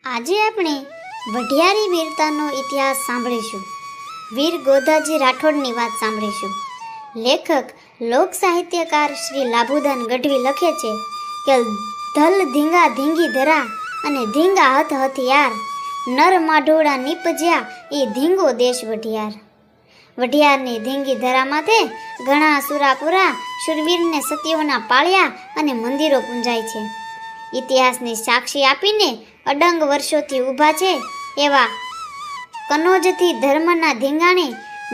આજે આપણે વઢિયારી વીરતાનો ઇતિહાસ સાંભળીશું. વીર ગોધાજી રાઠોડની વાત સાંભળીશું. લેખક લોક સાહિત્યકાર શ્રી લાભુદાન ગઢવી લખે છે કે ધલ ધીંગા ધીંગી ધરા અને ધીંગા હથ હથિયાર, નર માઢોળા નીપજ્યા એ ધીંગો દેશ વઢિયાર. વઢિયારની ધીંગી ધરામાંથી ઘણા સુરાપુરા શૂરવીરને સતીઓના પાળ્યા અને મંદિરો પૂંજાય છે. ઇતિહાસની સાક્ષી આપીને અડંગ વર્ષોથી ઊભા છે એવા કનોજથી ધર્મના ધીંગાણે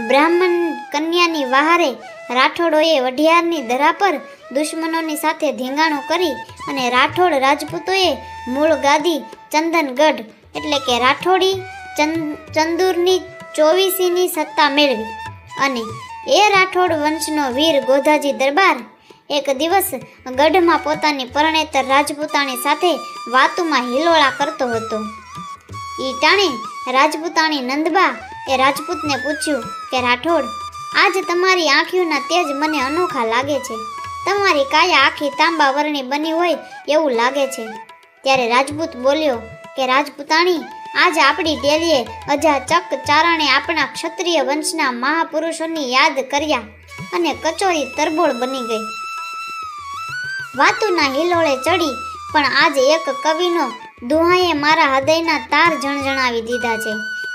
બ્રાહ્મણ કન્યાની વહારે રાઠોડોએ વઢિયારની ધરા પર દુશ્મનોની સાથે ધીંગાણું કરી અને રાઠોડ રાજપૂતોએ મૂળ ગાદી ચંદનગઢ એટલે કે રાઠોડી ચંદુરની 24મી સત્તા મેળવી. અને એ રાઠોડ વંશનો વીર ગોધાજી દરબાર એક દિવસ ગઢમાં પોતાની પરણેતર રાજપૂતાણી સાથે વાતુમાં હિલોળા કરતો હતો. ઈ ટાણે રાજપૂતાણી નંદબા એ રાજપૂતને પૂછ્યું કે રાઠોડ, આજ તમારી આંખીઓના તેજ મને અનોખા લાગે છે. તમારી કાયા આખી તાંબા વર્ણી બની હોય એવું લાગે છે. ત્યારે રાજપૂત બોલ્યો કે રાજપૂતાણી, આજ આપણી ડેલીએ અજા ચક ચારણે આપણા ક્ષત્રિય વંશના મહાપુરુષોની યાદ કર્યા અને કચોરી તરબોળ બની ગઈ. વાતુના હિલોળે ચડી પણ આજ એક કવિનો દુહાએ મારા હૃદયના તાર જણજણાવી દીધા છે.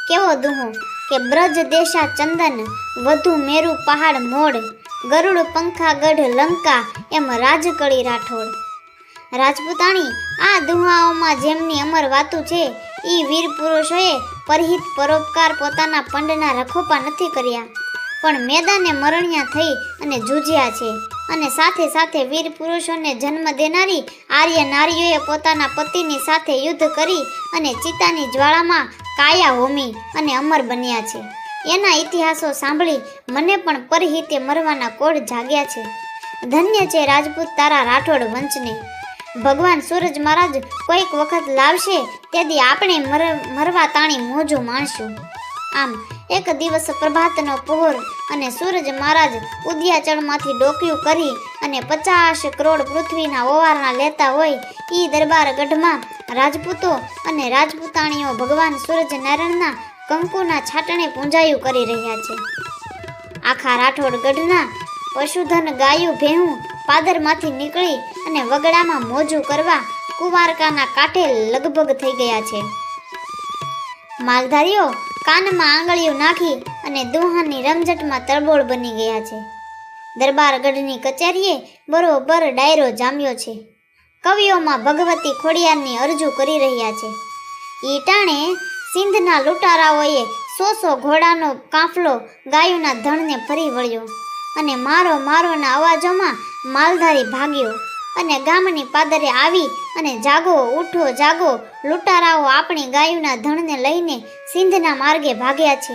કેવો દુહો કે બ્રજ દેશા ચંદન, વધુ મેરુ પહાડ મોડ, ગરુડ પંખા ગઢ લંકા, એમ રાજકળી રાઠોડ. રાજપૂતાણી, આ દુહાઓમાં જેમની અમર વાતું છે ઈ વીર પુરુષોએ પરહિત પરોપકાર પોતાના પંડના રખોપા નથી કર્યા, પણ મેદાને મરણિયા થઈ અને જૂજ્યા છે. અને સાથે સાથે વીર પુરુષોને જન્મ દેનારી આર્ય નારીઓએ પોતાના પતિની સાથે યુદ્ધ કરી અને ચિતાની જ્વાળામાં કાયા હોમી અને અમર બન્યા છે. એના ઇતિહાસો સાંભળી મને પણ પરહિતે મરવાના કોઢ જાગ્યા છે. ધન્ય છે રાજપૂત તારા રાઠોડ વંશને. ભગવાન સૂરજ મહારાજ કોઈક વખત લાવશે તેથી આપણે મરવા તાણી મોજો માણશું. આમ એક દિવસ પ્રભાતનો પહોર અને સૂરજ મહારાજ ઉદયાચળમાંથી ડોકિયું કરી અને 50 કરોડ પૃથ્વીના ઓવારના લેતા હોય ઈ દરબાર ગઢમાં રાજપૂતો અને રાજપૂતાણીઓ ભગવાન સૂરજ નારાયણના કંકુના છાટણે પૂંજાયું કરી રહ્યા છે. આખા રાઠોડ ગઢના પશુધન ગાયું ભેહું પાદરમાંથી નીકળી અને વગડામાં મોજું કરવા કુવારકાના કાંઠે લગભગ થઈ ગયા છે. માલધારીઓ કાનમાં આંગળીઓ નાખી અને દુહાની રમઝટમાં તરબોળ બની ગયા છે. દરબારગઢની કચેરીએ બરોબર ડાયરો જામ્યો છે. કવિઓમાં ભગવતી ખોડિયારની અરજુ કરી રહ્યા છે. ઈ ટાણે સિંધના લૂંટારાઓએ 100 ઘોડાનો કાફલો ગાયોના ધણને ફરી વળ્યો અને મારો મારોના અવાજોમાં માલધારી ભાગ્યો અને ગામની પાદરે આવી અને જાગો ઉઠો જાગો, લૂંટારાઓ આપણી ગાયોના ધણને લઈને સિંધના માર્ગે ભાગ્યા છે.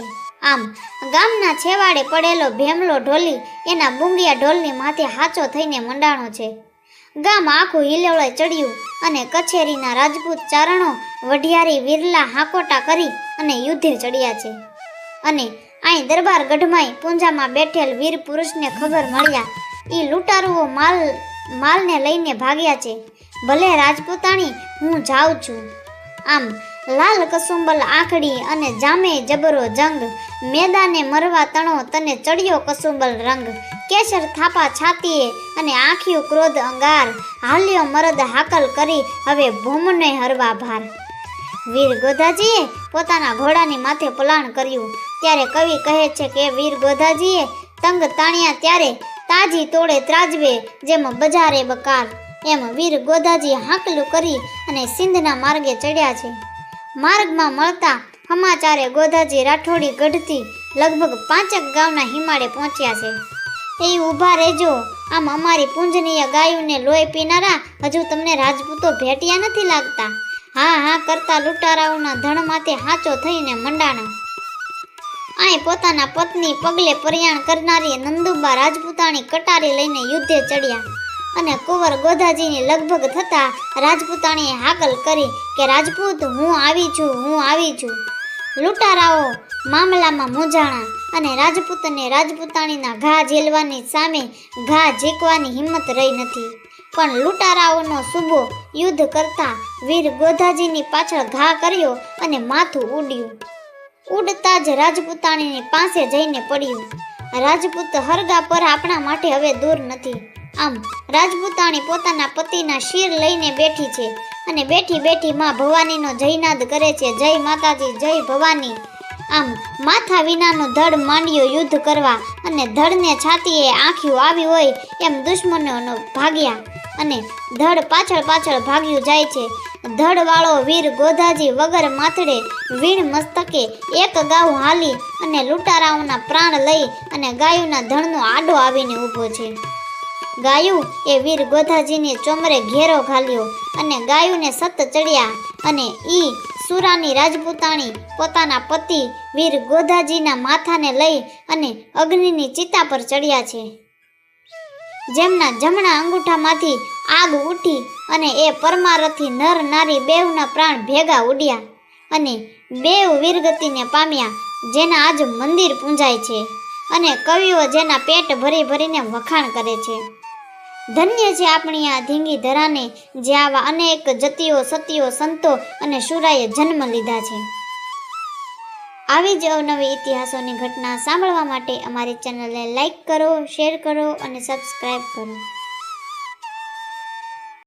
આમ ગામના છેવાડે પડેલો ભેમલો ઢોલી એના બુંગિયા ઢોલની માથે હાચો થઈને મંડાણો છે. ગામ આખું હિલોળે ચડ્યું અને કચેરીના રાજપૂત ચારણો વઢિયારી વીરલા હાકોટા કરી અને યુદ્ધે ચડ્યા છે. અને અહીં દરબાર ગઢમાંય પૂંજામાં બેઠેલ વીર પુરુષને ખબર મળ્યા ઈ લૂંટારુઓ માલને લઈને ભાગ્યા છે. ભલે રાજપૂતાણી, હું જાઉં છું. આમ લાલ કસુંબલ આંખડી અને જામે જબરો જંગ, મેદાને મરવા તણો તને ચડ્યો કસુંબલ રંગ, કેસર થાપા છાતીએ અને આંખિયું ક્રોધ અંગાર, હાલ્યો મરદ હાકલ કરી હવે ભૂમને હરવા ભાર. વીર ગોધાજીએ પોતાના ઘોડાની માથે પલાણ કર્યું ત્યારે કવિ કહે છે કે વીર ગોધાજીએ તંગ તાણ્યા ત્યારે તાજી તોડે ત્રાજવે જેમ બજારે બકાર, એમ વીર ગોધાજી હાંકલું કરી અને સિંધના માર્ગે ચડ્યા છે. માર્ગમાં મળતા સમાચારે ગોધાજી રાઠોડી ગઢથી લગભગ 5 ગામના હિમાડે પહોંચ્યા છે. એ ઊભા રહેજો, આમ અમારી પૂંજનીય ગાયોને લોહી પીનારા હજુ તમને રાજપૂતો ભેટ્યા નથી લાગતા. હા હા કરતા લૂંટારાઓના ધણ માથે હાચો થઈને મંડાણા. આય પોતાના પત્ની પગલે પરિયાણ કરનારી નંદુબા રાજપૂતાણી કટારી લઈને યુદ્ધે ચડ્યા અને કુંવર ગોધાજીની લગભગ થતા રાજપૂતાણીએ હાકલ કરી કે રાજપૂત, હું આવી છું, હું આવી છું. લૂંટારાઓ મામલામાં મૂંઝાણા અને રાજપૂતને રાજપૂતાણીના ઘા ઝીલવાની સામે ઘા ઝીકવાની હિંમત રહી નથી. પણ લૂંટારાઓનો સૂબો યુદ્ધ કરતા વીર ગોધાજીની પાછળ ઘા કર્યો અને માથું ઉડ્યું. ઉડતા જ રાજપૂતાણીની પાસે જઈને પડ્યું. રાજપૂત હરગા પર આપણા માટે હવે દૂર નથી. આમ રાજપૂતાણી પોતાના પતિના શિર લઈને બેઠી છે અને બેઠી બેઠી માં ભવાનીનો જયનાદ કરે છે, જય માતાજી, જય ભવાની. આમ માથા વિનાનો ધડ માંડ્યો યુદ્ધ કરવા અને ધડને છાતીએ આંખ્યું આવી હોય એમ દુશ્મનોનો ભાગ્યા અને ધડ પાછળ પાછળ ભાગ્યું જાય છે. ધડવાળો વીર ગોધાજી વગર માથડે વીણ મસ્તકે એક ગાઉ હાલી અને લૂંટારાઓના પ્રાણ લઈ અને ગાયુના ધણનો આડો આવીને ઊભો છે. ગાયું એ વીર ગોધાજીને ચોમરે ઘેરો ઘાલ્યો અને ગાયુને સત ચડ્યા અને ઈ સુરાની રાજપૂતાણી પોતાના પતિ વીર ગોધાજીના માથાને લઈ અને અગ્નિની ચિતા પર ચડ્યા છે. જેમના જમણા અંગૂઠામાંથી આગ ઉઠી અને એ પરમારથી નર નારી બેવના પ્રાણ ભેગા ઉડ્યા અને બેવ વીરગતિને પામ્યા, જેના આજ મંદિર પૂંજાય છે અને કવિઓ જેના પેટ ભરી ભરીને વખાણ કરે છે. ધન્ય છે આપણી આ ધીંગી ધરાને, જે આવા અનેક જતીઓ સતીઓ સંતો અને શુરાએ જન્મ લીધા છે. આવી જ અવનવી ઇતિહાસોની ઘટના સાંભળવા માટે અમારી ચેનલને લાઈક કરો, શેર કરો અને સબસ્ક્રાઈબ કરો.